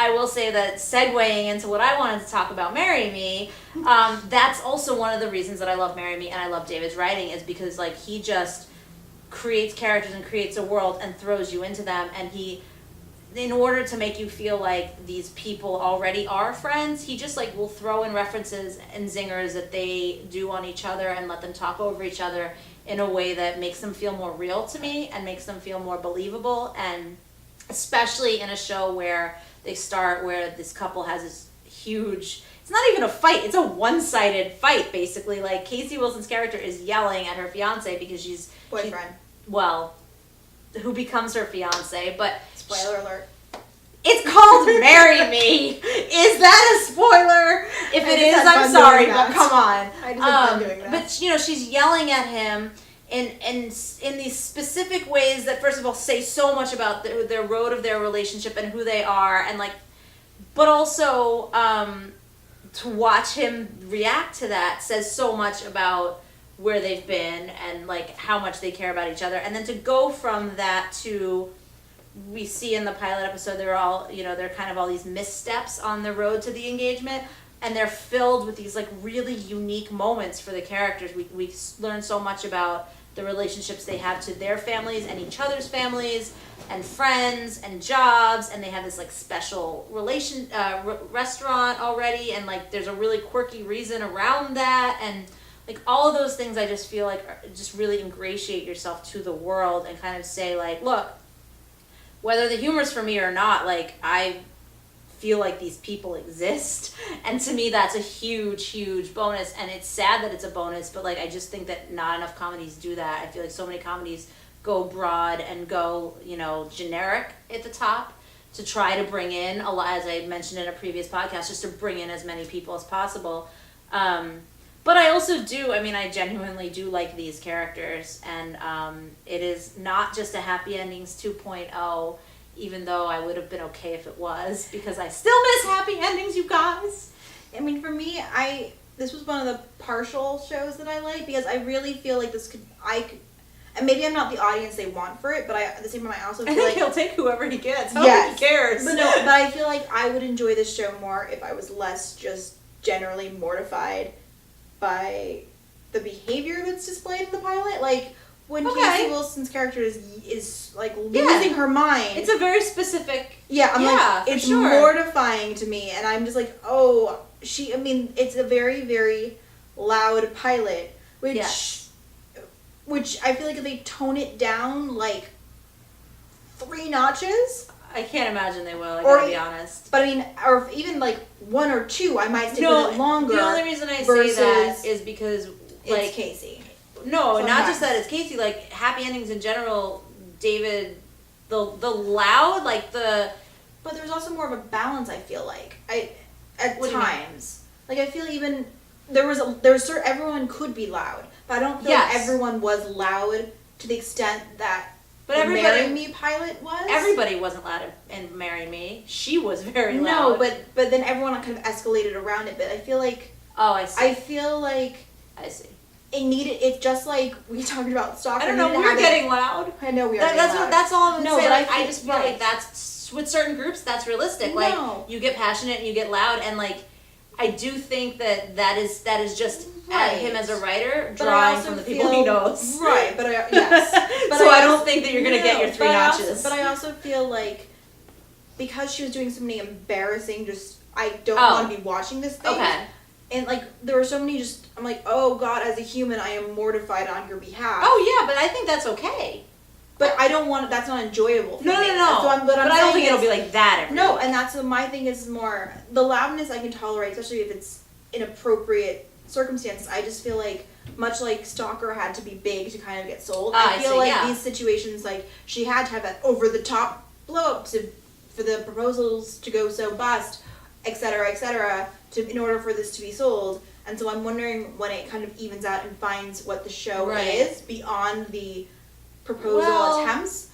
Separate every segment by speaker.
Speaker 1: I will say that segueing into what I wanted to talk about, Marry Me, that's also one of the reasons that I love Marry Me and I love David's writing, is because like he just creates characters and creates a world and throws you into them, and he, in order to make you feel like these people already are friends, he just like will throw in references and zingers that they do on each other and let them talk over each other in a way that makes them feel more real to me and makes them feel more believable. And especially in a show where where this couple has this huge, it's not even a fight, it's a one-sided fight basically. Like Casey Wilson's character is yelling at her fiance because she's
Speaker 2: boyfriend.
Speaker 1: Who becomes her fiance, but
Speaker 2: spoiler alert.
Speaker 1: It's called Marry Me. Is that a spoiler? If it is, I'm sorry, but come on.
Speaker 2: I just had fun doing that.
Speaker 1: But she's yelling at him in these specific ways that, first of all, say so much about their road of their relationship and who they are, and like, but also to watch him react to that says so much about where they've been and like how much they care about each other. And then to go from that to, we see in the pilot episode, they're all, they're kind of all these missteps on the road to the engagement, and they're filled with these like really unique moments for the characters. We learn so much about the relationships they have to their families and each other's families and friends and jobs, and they have this like special restaurant already, and like there's a really quirky reason around that, and like all of those things I just feel like just really ingratiate yourself to the world and kind of say like, look, whether the humor's for me or not, like I feel like these people exist, and to me that's a huge, huge bonus. And it's sad that it's a bonus, but like I just think that not enough comedies do that. I feel like so many comedies go broad and go, generic at the top to try to bring in a lot, as I mentioned in a previous podcast, just to bring in as many people as possible. But I also do, I genuinely do like these characters, and it is not just a Happy Endings 2.0, even though I would have been okay if it was, because I still miss Happy Endings, you guys.
Speaker 2: For me, this was one of the partial shows that I like, because I really feel like and maybe I'm not the audience they want for it, but at the same time I also feel like
Speaker 1: he'll take whoever he gets. Nobody cares.
Speaker 2: But I feel like I would enjoy this show more if I was less just generally mortified by the behavior that's displayed in the pilot. Like, when Casey Wilson's character is like losing her mind.
Speaker 1: It's a very specific...
Speaker 2: it's mortifying to me, and I'm just like, it's a very, very loud pilot, which I feel like if they tone it down like 3 notches...
Speaker 1: I can't imagine they will, I gotta be honest.
Speaker 2: But or if even like 1 or 2, I might stick with it longer.
Speaker 1: The only reason I say that is because, like...
Speaker 2: It's Casey.
Speaker 1: No, sometimes. Not just that it's Casey, like, Happy Endings in general, David, the loud, like the...
Speaker 2: But there's also more of a balance, I feel like. At times. Like, I feel even... everyone could be loud, but I don't feel like everyone was loud to the extent that... But the Marry Me pilot was?
Speaker 1: Everybody wasn't loud in Marry Me. She was very loud.
Speaker 2: No, but then everyone kind of escalated around it. But I feel like...
Speaker 1: Oh, I see.
Speaker 2: I feel like...
Speaker 1: I see.
Speaker 2: It's just like we talked about Stalker.
Speaker 1: I don't know, we're getting loud.
Speaker 2: I know we are getting loud.
Speaker 1: That's all I'm saying. Like, I just feel like that's... With certain groups, that's realistic. Like, you get passionate and you get loud, and like... I do think that is just him as a writer drawing from the people he knows.
Speaker 2: Right, but
Speaker 1: I don't think that you're going to get your 3 notches.
Speaker 2: But I also feel like because she was doing so many embarrassing, I don't want to be watching this thing.
Speaker 1: Okay.
Speaker 2: And like there were so many I'm like, oh God, as a human, I am mortified on your behalf.
Speaker 1: Oh yeah, but I think that's okay.
Speaker 2: But I don't want that's not enjoyable for me.
Speaker 1: No. But I don't think it'll be like that every
Speaker 2: No, and that's what my thing is more... The loudness I can tolerate, especially if it's inappropriate circumstances. I just feel like, much like Stalker had to be big to kind of get sold, I feel like these situations, like, she had to have that over-the-top blow-up for the proposals to go so bust, et cetera, in order for this to be sold. And so I'm wondering when it kind of evens out and finds what the show is beyond the... proposal attempts,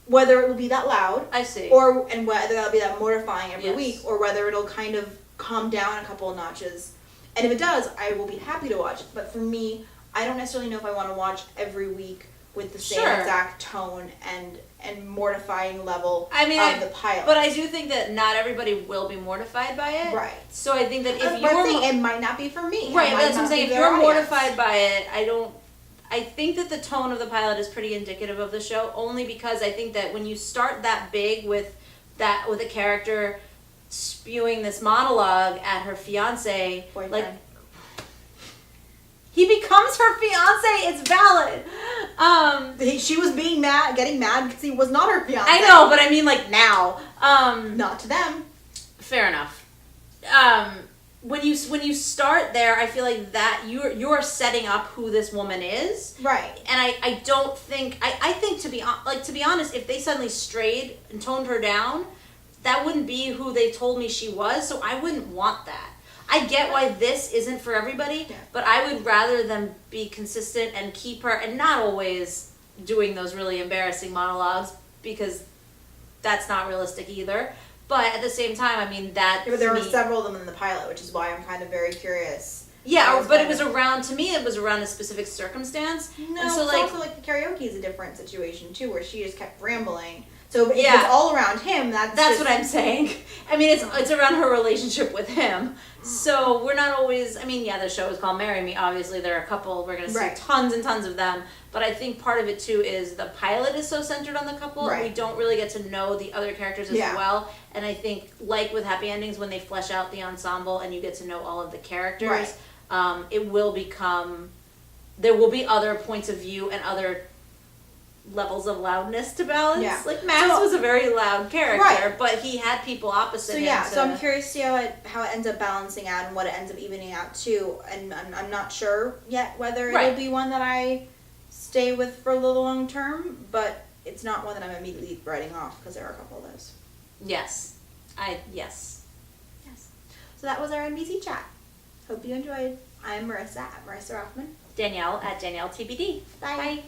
Speaker 2: whether it will be that loud,
Speaker 1: I see,
Speaker 2: and whether that'll be that mortifying every week, or whether it'll kind of calm down a couple of notches. And if it does, I will be happy to watch it. But for me, I don't necessarily know if I want to watch every week with the same exact tone and and mortifying level of the pilot.
Speaker 1: But I do think that not everybody will be mortified by it.
Speaker 2: Right.
Speaker 1: So I think that if
Speaker 2: it might not be for me.
Speaker 1: Right, that's what I'm saying. If you're mortified by it, I think that the tone of the pilot is pretty indicative of the show, only because I think that when you start that big with a character spewing this monologue at her fiance,
Speaker 2: boyfriend.
Speaker 1: like, he becomes her fiance. It's valid.
Speaker 2: She was being mad, getting mad because he was not her fiance.
Speaker 1: I know, but I mean, like, now.
Speaker 2: Not to them.
Speaker 1: Fair enough. When you start there, I feel like that you're setting up who this woman is.
Speaker 2: Right.
Speaker 1: And I don't think I think to be honest, if they suddenly strayed and toned her down, that wouldn't be who they told me she was. So I wouldn't want that. I get why this isn't for everybody, but I would rather them be consistent and keep her, and not always doing those really embarrassing monologues, because that's not realistic either. But at the same time, I mean, that...
Speaker 2: Yeah, but there were several of them in the pilot, which is why I'm kind of very curious.
Speaker 1: Yeah, but it was around a specific circumstance.
Speaker 2: No,
Speaker 1: and so,
Speaker 2: it's
Speaker 1: like,
Speaker 2: also like the karaoke is a different situation, too, where she just kept rambling. So if it's all around him, that's
Speaker 1: what I'm saying. I mean, it's around her relationship with him. So we're not always... I mean, yeah, the show is called Marry Me. Obviously, there are a couple. We're going to see tons and tons of them. But I think part of it, too, is the pilot is so centered on the couple. And we don't really get to know the other characters as well. And I think, like with Happy Endings, when they flesh out the ensemble and you get to know all of the characters, it will become... There will be other points of view and other levels of loudness to balance. Yeah. Like, Max was a very loud character, but he had people opposite him.
Speaker 2: So I'm curious to see how it ends up balancing out and what it ends up evening out to. And I'm not sure yet whether it'll be one that I stay with for the long term, but it's not one that I'm immediately writing off, because there are a couple of those.
Speaker 1: Yes.
Speaker 2: So that was our NBC chat. Hope you enjoyed. I'm Marisa at Marisa Rothman.
Speaker 1: Danielle at Danielle TBD.
Speaker 2: Bye.
Speaker 1: Bye.